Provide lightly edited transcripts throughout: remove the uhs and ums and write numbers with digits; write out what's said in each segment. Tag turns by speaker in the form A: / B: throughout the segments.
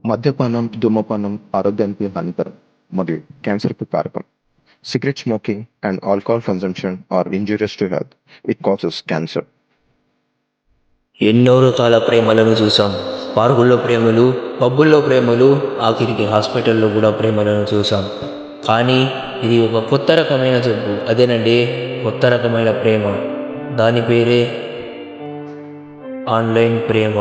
A: మద్యపానం, ధూమపానం ఆరోగ్యానికి హానికరం మరియు క్యాన్సర్‌కు కారకం. Cigarette smoking and alcohol consumption are injurious to health. It causes cancer.
B: ఎన్నో రకాల ప్రేమలను చూసాం. పార్కుల్లో ప్రేమలు, పబ్బుల్లో ప్రేమలు, ఆఖరికి హాస్పిటల్లో కూడా ప్రేమలను చూసాం. కానీ ఇది ఒక కొత్త రకమైన జబ్బు. అదేనండి, కొత్త రకమైన ప్రేమ. దాని పేరే ఆన్లైన్ ప్రేమ.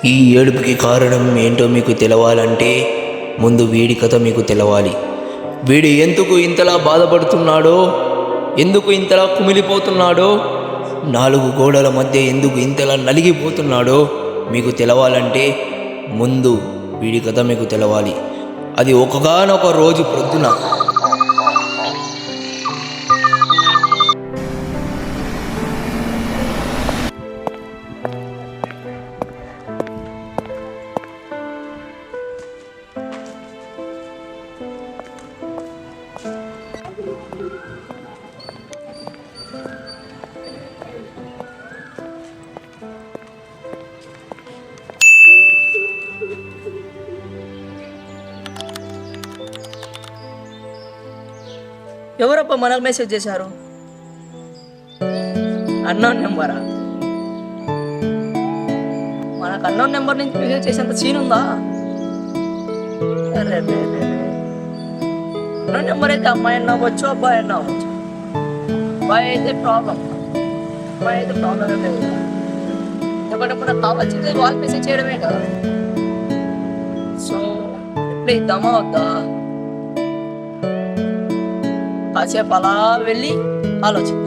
B: ఈ ఏడుపుకి కారణం ఏంటో మీకు తెలవాలంటే ముందు వీడి కథ మీకు తెలవాలి. వీడు ఎందుకు ఇంతలా బాధపడుతున్నాడో, ఎందుకు ఇంతలా కుమిలిపోతున్నాడో, 4 గోడల మధ్య ఎందుకు ఇంతలా నలిగిపోతున్నాడో మీకు తెలవాలంటే ముందు వీడి కథ మీకు తెలవాలి. అది ఒకగానొక రోజు ప్రొద్దున
C: ఎవరప్ప మనకు మెసేజ్ చేశారు? అన్నోన్ నెంబరా? మనకు అన్నోన్ నెంబర్ నుంచి మెసేజ్ చేసేంత సీన్ ఉందా? అన్నోన్ నెంబర్ అయితే అమ్మాయి అన్న అవ్వచ్చు, అబ్బాయి అన్న అవ్వచ్చు. అబ్బాయి అయితే ప్రాబ్లం, అమ్మాయి అయితే ప్రాబ్లం ఏం లేదు. ఎందుకంటే మనకు కావాల్సింది వాళ్ళు మెసేజ్ చేయడమే కదా. సో ఎట్లా ఇద్దామా వద్దా? కాసేపు అలా వెళ్ళి ఆలోచిద్దాం.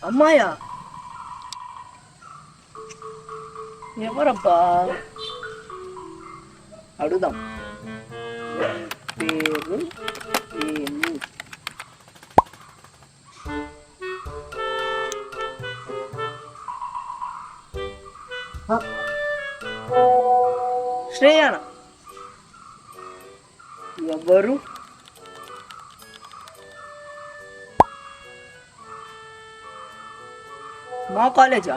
C: అమ్మాయా? ఎవరబ్బా? అడుగుదాం. పేరు ఏమి? శ్రేయాన. ఎవరు? మా కాలేజా?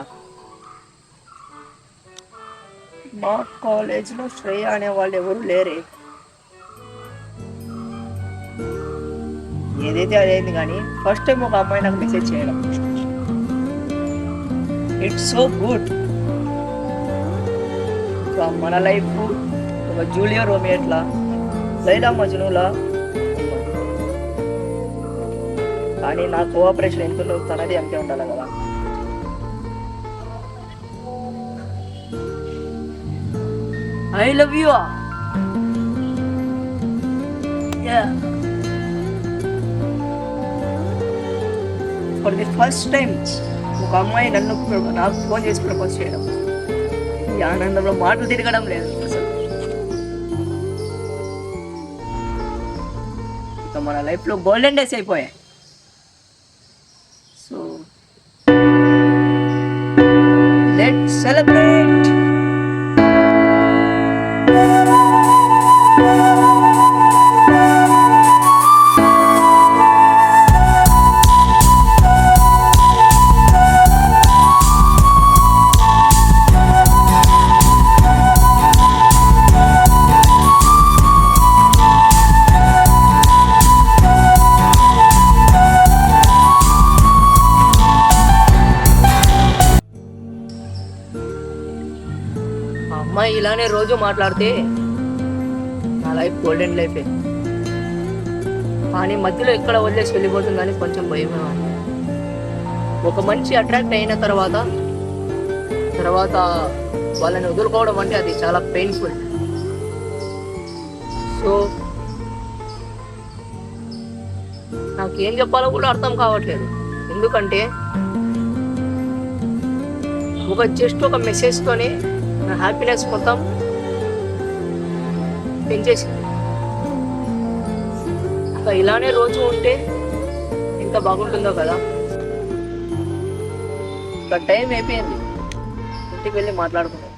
C: మా కాలేజ్లో శ్రేయ అనే వాళ్ళు ఎవరు లేరే. ఏదైతే అదైంది కానీ ఫస్ట్ టైం ఒక అమ్మాయి నాకు మెసేజ్ చేయడం. It's so good. మన లైఫ్ ఒక జూలియో రోమియోట్లా, లైలా మజ్నులా ఉన్నాం. కానీ నా కోఆపరేషన్ ఎంత ఉందో తనది అంతే ఉండాలి కదా. I love you. For the first time ఒక అమ్మాయి నాకు ఫోన్ చేసి ప్రపోజ్ చేయడం, ఈ ఆనందంలో మాటలు తిరగడం లేదు అసలు. ఇక మన లైఫ్లో గోల్డెన్ డేస్ అయిపోయాయి. So let's celebrate. ఆ అమ్మాయి ఇలానే రోజు మాట్లాడితే నా లైఫ్ గోల్డెన్ లైఫే. కానీ మధ్యలో ఎక్కడ వదిలేసి వెళ్ళిపోతుందని కొంచెం భయమే ఉంది. ఒక మనిషి అట్రాక్ట్ అయిన తర్వాత వాళ్ళని వదులుకోవడం అంటే అది చాలా పెయిన్ఫుల్. సో నాకు ఏం చెప్పాలో కూడా అర్థం కావట్లేదు. ఎందుకంటే జస్ట్ ఒక మెసేజ్తోనే నా హ్యాపీనెస్ మొత్తం పెంచేసింది. ఇంకా ఇలానే రోజు ఉంటే ఎంత బాగుంటుందో కదా. ఇంకా టైం అయిపోయింది, ఇంటికి వెళ్ళి మాట్లాడుకుందాం.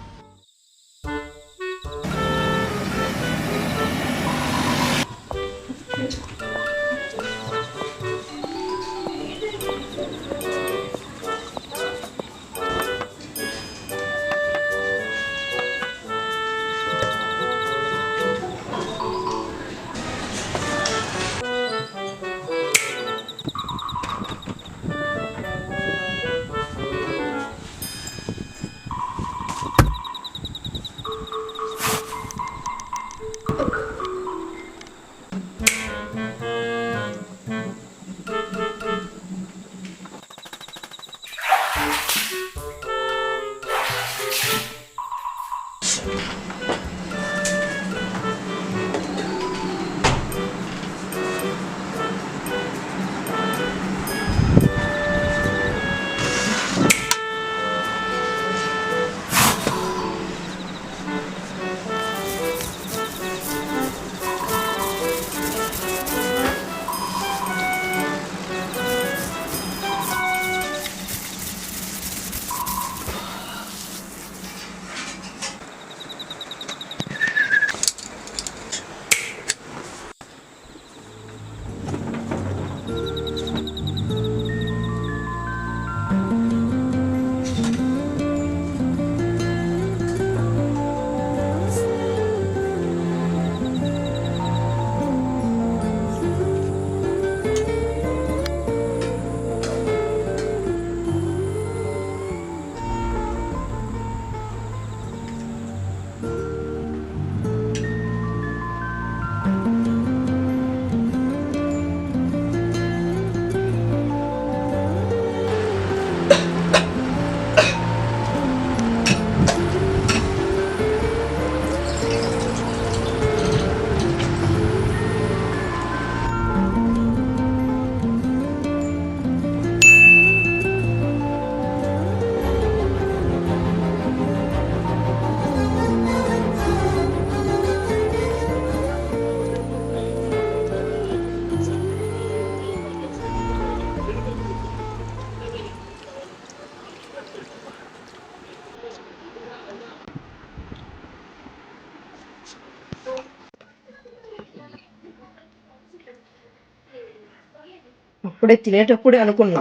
C: అప్పుడే తినేటప్పుడే అనుకున్నా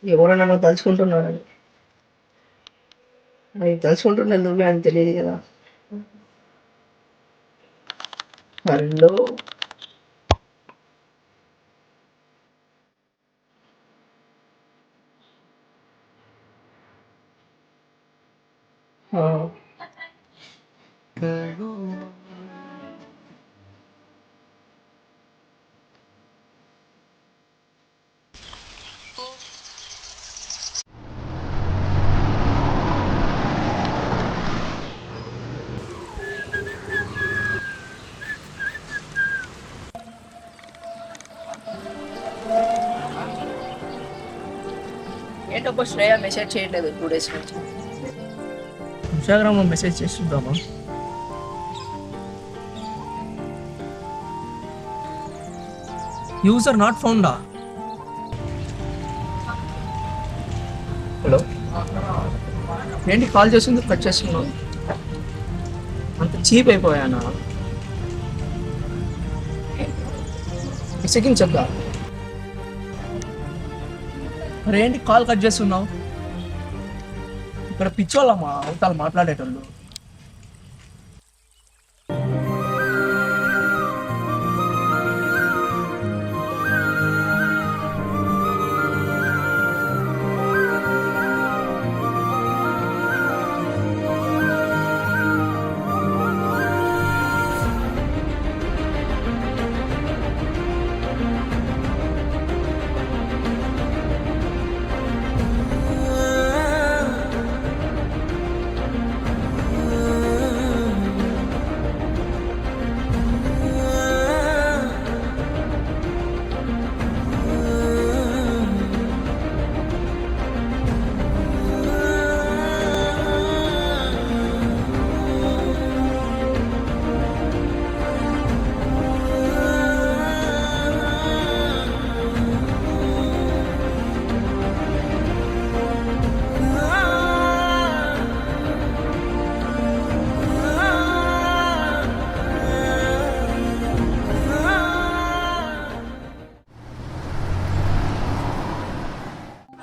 C: ఎవరో నన్ను తలుచుకుంటున్నారని. అది తలుచుకుంటున్నది నువ్వే అని తెలియదు కదా. హలో, ఏంటబ్బా శ్రేయ మెసేజ్ చేయట్లేదు 2 days నుంచి.
D: ఇన్స్టాగ్రామ్లో మెసేజ్ చేసి చూద్దామా? యూజర్ నాట్ ఫౌండా?
C: హలో, ఏంటి కాల్ చేసింది కట్ చేస్తున్నావు? అంత చీప్ అయిపోయానా? విసిగించద్దా?
D: మరి ఏంటి కాల్ కట్ చేస్తున్నావు? ఇక్కడ పిచ్చోళ్ళమ్మా అవతల మాట్లాడేటోళ్ళు.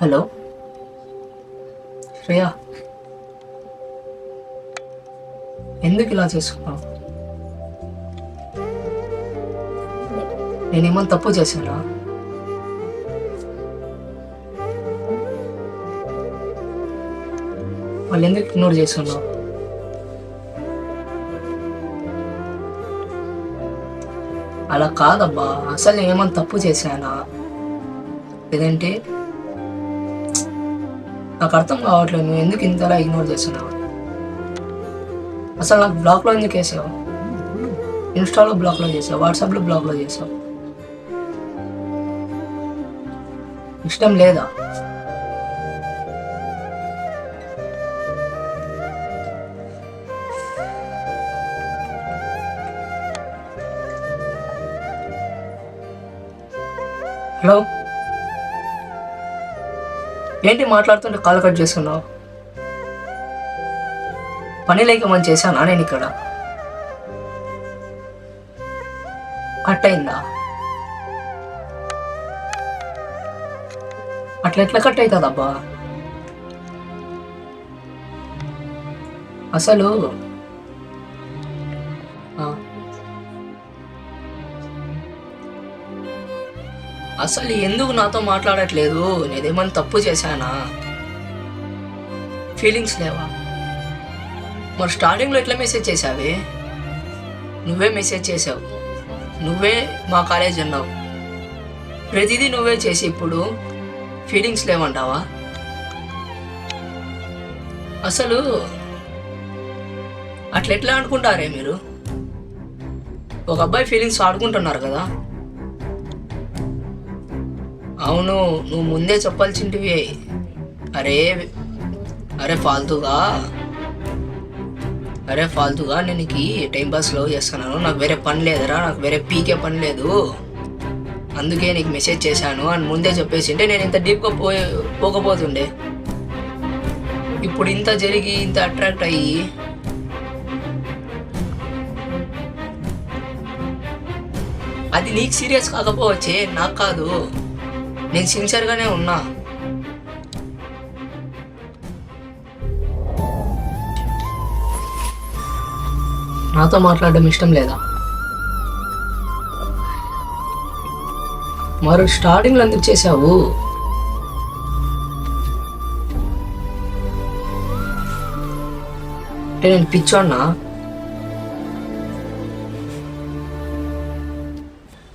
C: హలో శ్రేయా, ఎందుకు ఇలా చేసుకున్నావు? నేనేమన్నా తప్పు చేశానా? వాళ్ళు ఎందుకు ఇగ్నోర్ చేస్తున్నావు? అలా కాదబ్బా, అసలు నేనేమన్నా తప్పు చేశానా? లేదంటే నాకు అర్థం కావట్లేదు, నువ్వు ఎందుకు ఇంతలా ఇగ్నోర్ చేస్తున్నావు? అసలు నాకు బ్లాక్లో ఎందుకు వేసావు? ఇన్స్టాలో బ్లాక్లో చేసావు, వాట్సాప్లో బ్లాక్లో చేసావు. ఇష్టం లేదా? హలో, ఏంటి మాట్లాడుతుంటే కాల్ కట్ చేస్తున్నావు? పని లేక మనం చేశానా నేను ఇక్కడ? కట్ అయిందా? అట్లా ఎట్లా కట్ అవుతుందబ్బా? అసలు అసలు ఎందుకు నాతో మాట్లాడట్లేదు? నేనేమన్నా తప్పు చేశానా? ఫీలింగ్స్ లేవా? మరి స్టార్టింగ్లో ఎట్లా మెసేజ్ చేసావే? నువ్వే మెసేజ్ చేసావు, నువ్వే మా కాలేజ్ అన్నావు, ప్రతిదీ నువ్వే చేసి ఇప్పుడు ఫీలింగ్స్ లేవంటావా? అసలు అట్లా ఎట్లా అనుకుంటారే మీరు? ఒక అబ్బాయి ఫీలింగ్స్ ఆడుకుంటున్నారు కదా. అవును, నువ్వు ముందే చెప్పాల్సింటివి. అరే అరే ఫాల్తుగా నేను టైంపాస్ లవ్ చేస్తున్నాను, నాకు వేరే పని లేదురా, నాకు వేరే పీకే పని లేదు, అందుకే నీకు మెసేజ్ చేశాను అని ముందే చెప్పేసింటే నేను ఇంత డీప్గా పోకపోతుండే. ఇప్పుడు ఇంత జరిగి ఇంత అట్రాక్ట్ అయ్యి అది నీకు సీరియస్ కాకపోవచ్చే, నాకు కాదు. నేను సిన్సియర్గానే ఉన్నా. నాతో మాట్లాడడం ఇష్టం లేదా? మరి స్టార్టింగ్లో ఎందుకు చేసావు? అంటే నేను పిచ్చోన్నా?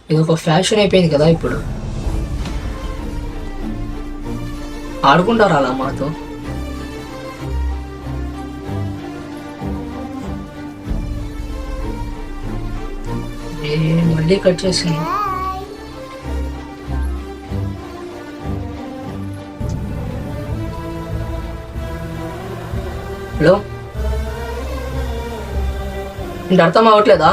C: ఇది ఒక ఫ్యాషన్ అయిపోయింది కదా ఇప్పుడు. ఆడుకుంటారా అలా మాతో? మళ్ళీ కట్ చేసింది. హలో, ఇంటి అర్థం అవ్వట్లేదా?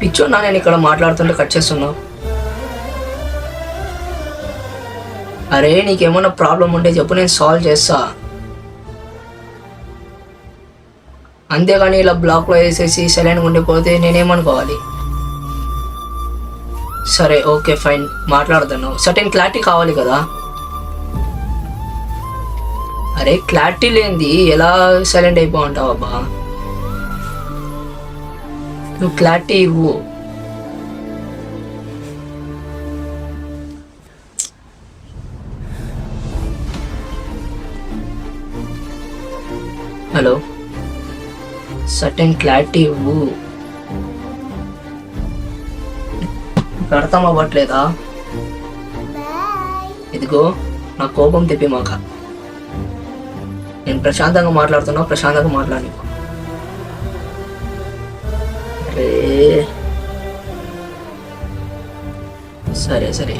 C: పిచ్చోన్నా నేను ఇక్కడ మాట్లాడుతుంటే కట్ చేస్తున్నావు? అరే నీకేమన్నా ప్రాబ్లం ఉంటే చెప్పు, నేను సాల్వ్ చేస్తా. అంతేగాని ఇలా బ్లాక్లో వేసేసి సైలెంట్గా ఉండిపోతే నేనేమనుకోవాలి? సరే ఓకే ఫైన్, మాట్లాడుతాను. సర్టెన్ క్లారిటీ కావాలి కదా. అరే క్లారిటీ లేనిది ఎలా సైలెంట్ అయిపోంటావు అబ్బా? నువ్వు క్లారిటీ ఇవ్వు. హలో, సర్టెన్ క్లారిటీ ఇవ్వు. అర్థం అవ్వట్లేదా? ఇదిగో నా కోపం తెప్పి మాక. నేను ప్రశాంతంగా మాట్లాడుతున్నా, ప్రశాంతంగా మాట్లాడి. అరే సరే సరే,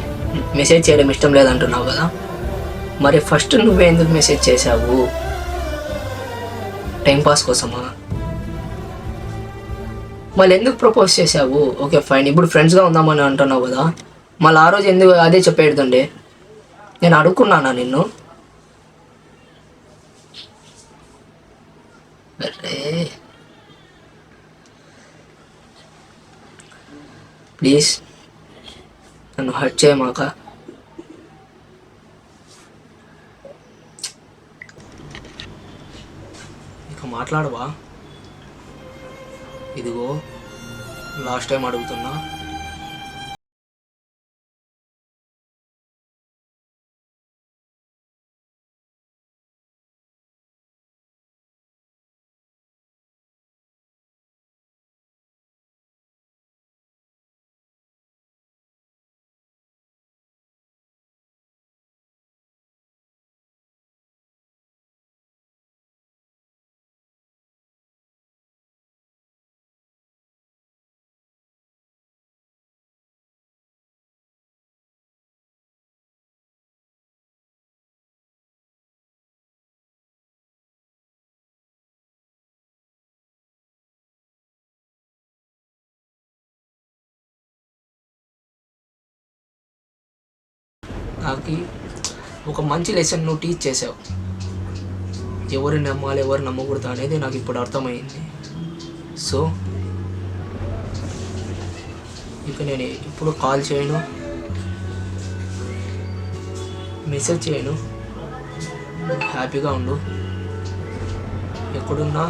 C: మెసేజ్ చేయడం ఇష్టం లేదంటున్నావు కదా, మరి ఫస్ట్ నువ్వే ఎందుకు మెసేజ్ చేసావు? టైంపాస్ కోసమా? మళ్ళీ ఎందుకు ప్రపోజ్ చేసావు? ఓకే ఫైన్, ఇప్పుడు ఫ్రెండ్స్గా ఉందామని అంటున్నావు కదా, మళ్ళీ ఆ రోజు ఎందుకు అదే చెప్పేడుతుండే? నేను అడుక్కున్నానా నిన్ను? అరే ప్లీజ్ నన్ను హర్ట్ చేయమాక. ఇక మాట్లాడవా? ఇదిగో లాస్ట్ టైం అడుగుతున్నా, నాకు ఒక మంచి లెసన్ నువ్వు టీచ్ చేసావు. ఎవరు నమ్మాలి, ఎవరు నమ్మకూడదు అనేది నాకు ఇప్పుడు అర్థమైంది. సో ఇక నేను ఇప్పుడు కాల్ చేయను, మెసేజ్ చేయను. హ్యాపీగా ఉండు. ఎక్కడున్నా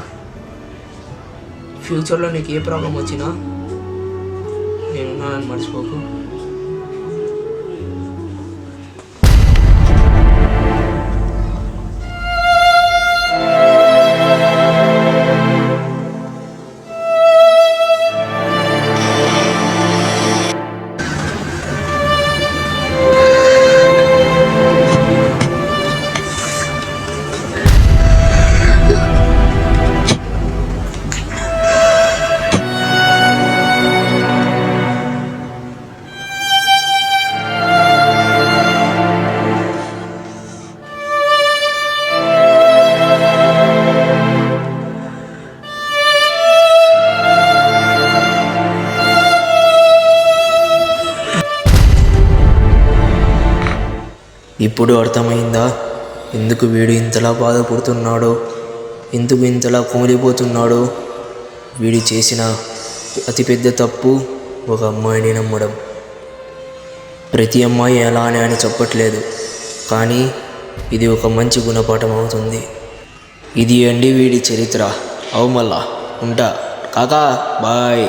C: ఫ్యూచర్లో నీకు ఏ ప్రాబ్లం వచ్చినా నేనున్నానని మర్చిపోకు. ఇప్పుడు అర్థమైందా ఎందుకు వీడు ఇంతలా బాధపడుతున్నాడో, ఎందుకు ఇంతలా కుమిలిపోతున్నాడో? వీడు చేసిన అతిపెద్ద తప్పు ఒక అమ్మాయిని నమ్మడం. ప్రతి అమ్మాయి అలానే అని చెప్పట్లేదు, కానీ ఇది ఒక మంచి గుణపాఠం అవుతుంది. ఇది అండి వీడి చరిత్ర. అవు మళ్ళా ఉంటా కాకా, బాయ్.